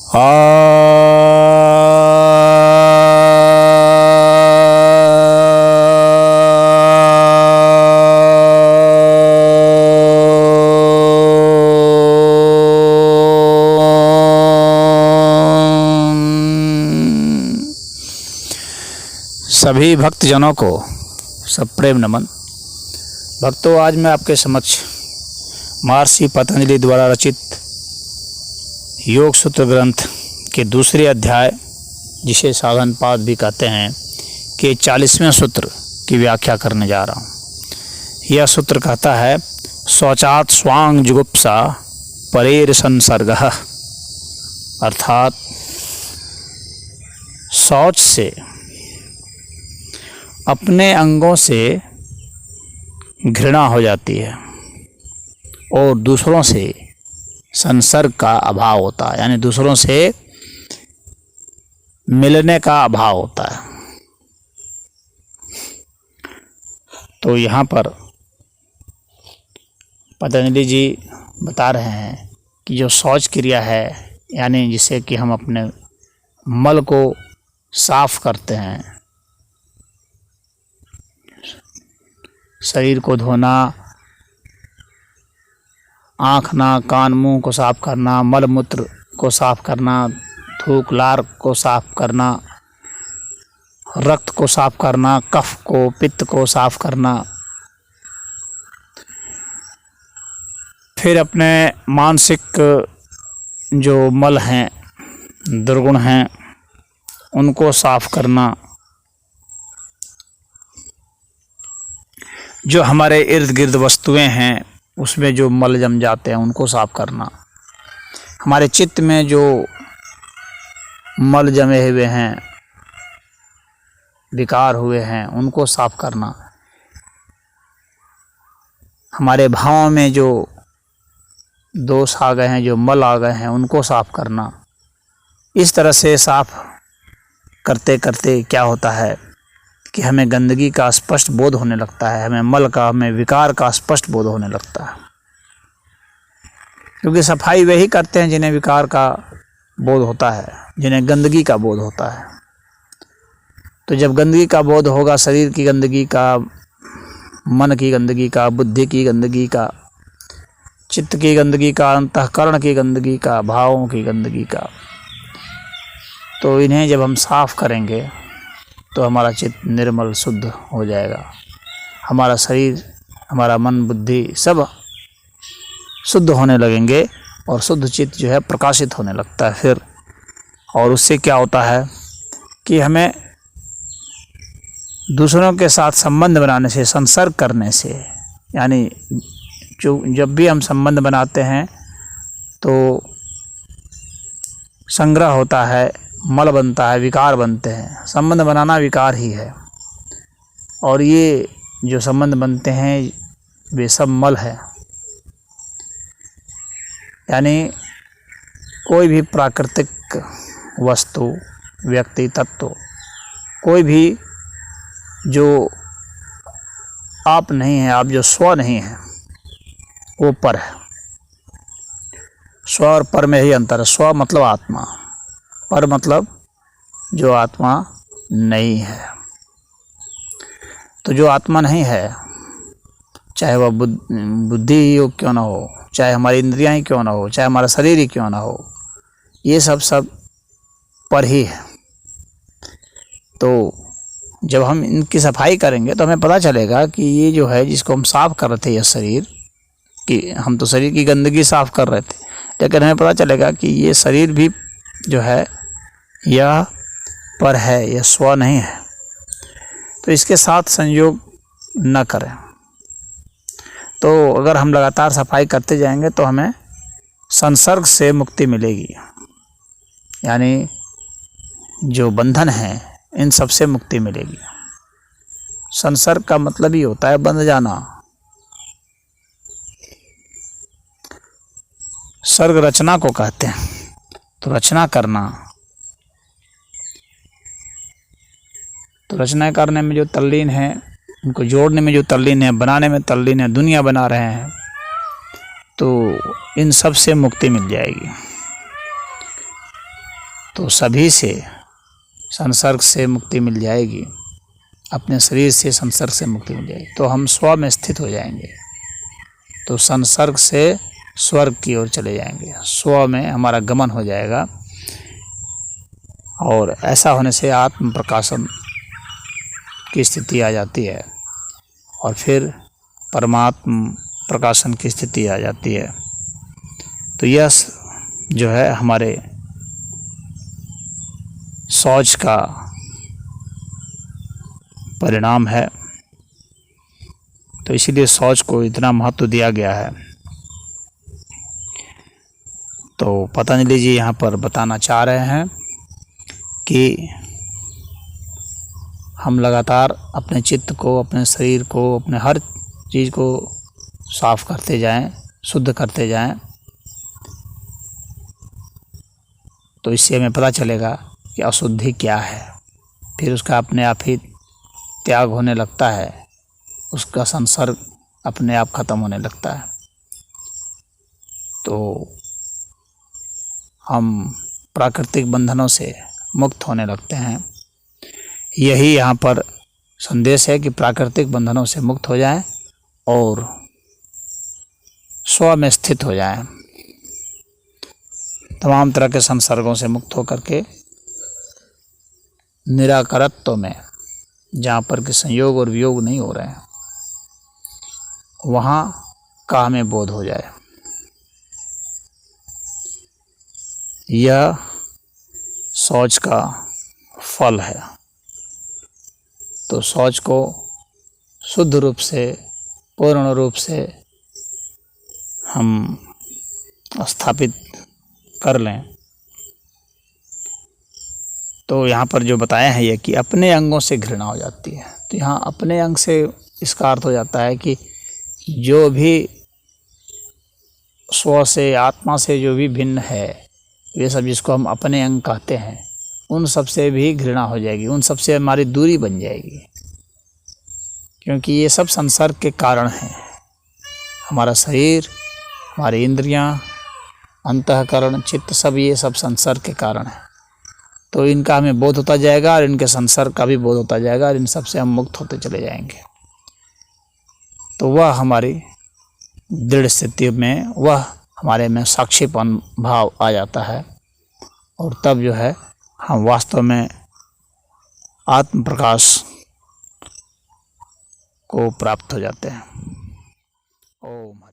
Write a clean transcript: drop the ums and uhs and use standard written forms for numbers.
सभी भक्तजनों को सप्रेम नमन। भक्तों, आज मैं आपके समक्ष महर्षि पतंजलि द्वारा रचित योग सूत्र ग्रंथ के दूसरे अध्याय, जिसे साधन पाद भी कहते हैं, के 40वें सूत्र की व्याख्या करने जा रहा हूँ। यह सूत्र कहता है, शौचात् स्वांग जुगुप्सा परेर संसर्गः, अर्थात शौच से, अपने अंगों से घृणा हो जाती है और दूसरों से संसर्ग का अभाव होता है, यानी दूसरों से मिलने का अभाव होता है। तो यहाँ पर पतंजलि जी बता रहे हैं कि जो शौच क्रिया है, यानी जिससे कि हम अपने मल को साफ करते हैं, शरीर को धोना, आँख नाक कान मुंह को साफ करना, मल मूत्र को साफ करना, थूक लार को साफ करना, रक्त को साफ करना, कफ को पित्त को साफ करना, फिर अपने मानसिक जो मल हैं, दुर्गुण हैं, उनको साफ करना, जो हमारे इर्द गिर्द वस्तुएं हैं उसमें जो मल जम जाते हैं उनको साफ करना, हमारे चित्त में जो मल जमे हुए हैं, विकार हुए हैं, उनको साफ करना, हमारे भावों में जो दोष आ गए हैं, जो मल आ गए हैं, उनको साफ करना। इस तरह से साफ करते करते क्या होता है कि हमें गंदगी का स्पष्ट बोध होने लगता है, हमें मल का, हमें विकार का स्पष्ट बोध होने लगता है। क्योंकि सफाई वही करते हैं जिन्हें विकार का बोध होता है, जिन्हें गंदगी का बोध होता है। तो जब गंदगी का बोध होगा, शरीर की गंदगी का, मन की गंदगी का, बुद्धि की गंदगी का, चित्त की गंदगी का, अंतःकरण की गंदगी का, भावों की गंदगी का, तो इन्हें जब हम साफ करेंगे तो हमारा चित्त निर्मल शुद्ध हो जाएगा, हमारा शरीर, हमारा मन बुद्धि सब शुद्ध होने लगेंगे और शुद्ध चित्त जो है प्रकाशित होने लगता है फिर। और उससे क्या होता है कि हमें दूसरों के साथ संबंध बनाने से, संसर्ग करने से, यानी जब भी हम संबंध बनाते हैं तो संग्रह होता है, मल बनता है, विकार बनते हैं। संबंध बनाना विकार ही है, और ये जो संबंध बनते हैं वे सब मल है। यानी कोई भी प्राकृतिक वस्तु, व्यक्ति, तत्व, कोई भी जो आप नहीं है, आप जो स्व नहीं है, वो पर है। स्व और पर में ही अंतर है। स्व मतलब आत्मा, पर मतलब जो आत्मा नहीं है। तो जो आत्मा नहीं है, चाहे वह बुद्धि ही हो क्यों ना हो, चाहे हमारी इंद्रियां ही क्यों ना हो, चाहे हमारा शरीर ही क्यों ना हो, ये सब पर ही है। तो जब हम इनकी सफाई करेंगे तो हमें पता चलेगा कि ये जो है, जिसको हम साफ कर रहे थे, यह शरीर कि हम तो शरीर की गंदगी साफ कर रहे थे, लेकिन हमें पता चलेगा कि ये शरीर भी जो है यह पर है, यह स्व नहीं है। तो इसके साथ संयोग न करें। तो अगर हम लगातार सफाई करते जाएंगे तो हमें संसर्ग से मुक्ति मिलेगी, यानी जो बंधन है इन सब से मुक्ति मिलेगी। संसर्ग का मतलब ही होता है बंध जाना। सर्ग रचना को कहते हैं। तो रचना करना, तो रचना करने में जो तल्लीन है, उनको जोड़ने में जो तल्लीन है, बनाने में तल्लीन है, दुनिया बना रहे हैं, तो इन सब से मुक्ति मिल जाएगी। तो सभी से संसर्ग से मुक्ति मिल जाएगी, अपने शरीर से संसर्ग से मुक्ति मिल जाएगी, तो हम स्व में स्थित हो जाएंगे। तो संसर्ग से स्वर्ग की ओर चले जाएंगे, स्व में हमारा गमन हो जाएगा। और ऐसा होने से आत्म प्रकाशन की स्थिति आ जाती है और फिर परमात्म प्रकाशन की स्थिति आ जाती है। तो यह जो है हमारे शौच का परिणाम है। तो इसीलिए शौच को इतना महत्व दिया गया है। तो पतंजलि जी यहाँ पर बताना चाह रहे हैं कि हम लगातार अपने चित्त को, अपने शरीर को, अपने हर चीज़ को साफ करते जाएं, शुद्ध करते जाएं। तो इससे हमें पता चलेगा कि अशुद्धि क्या है। फिर उसका अपने आप ही त्याग होने लगता है, उसका संसर्ग अपने आप खत्म होने लगता है। तो हम प्राकृतिक बंधनों से मुक्त होने लगते हैं। यही यहाँ पर संदेश है कि प्राकृतिक बंधनों से मुक्त हो जाएं और स्व में स्थित हो जाएं, तमाम तरह के संसर्गों से मुक्त होकर के निराकारत्व में, जहाँ पर कि संयोग और वियोग नहीं हो रहे हैं, वहाँ का हमें बोध हो जाए। यह शौच का फल है। तो शौच को शुद्ध रूप से, पूर्ण रूप से हम स्थापित कर लें। तो यहाँ पर जो बताया है ये कि अपने अंगों से घृणा हो जाती है। तो यहाँ अपने अंग से इसका अर्थ हो जाता है कि जो भी स्व से, आत्मा से जो भी भिन्न है, ये सब जिसको हम अपने अंग कहते हैं, उन सब से भी घृणा हो जाएगी, उन सब से हमारी दूरी बन जाएगी। क्योंकि ये सब संसर्ग के कारण हैं। हमारा शरीर, हमारी इंद्रियां, अंतःकरण, चित्त, सब ये सब संसर्ग के कारण है। तो इनका हमें बोध होता जाएगा और इनके संसर्ग का भी बोध होता जाएगा और इन सब से हम मुक्त होते चले जाएंगे। तो वह हमारी दृढ़ स्थिति में, वह हमारे में साक्षीपन भाव आ जाता है और तब जो है हम वास्तव में आत्म प्रकाश को प्राप्त हो जाते हैं। ओम।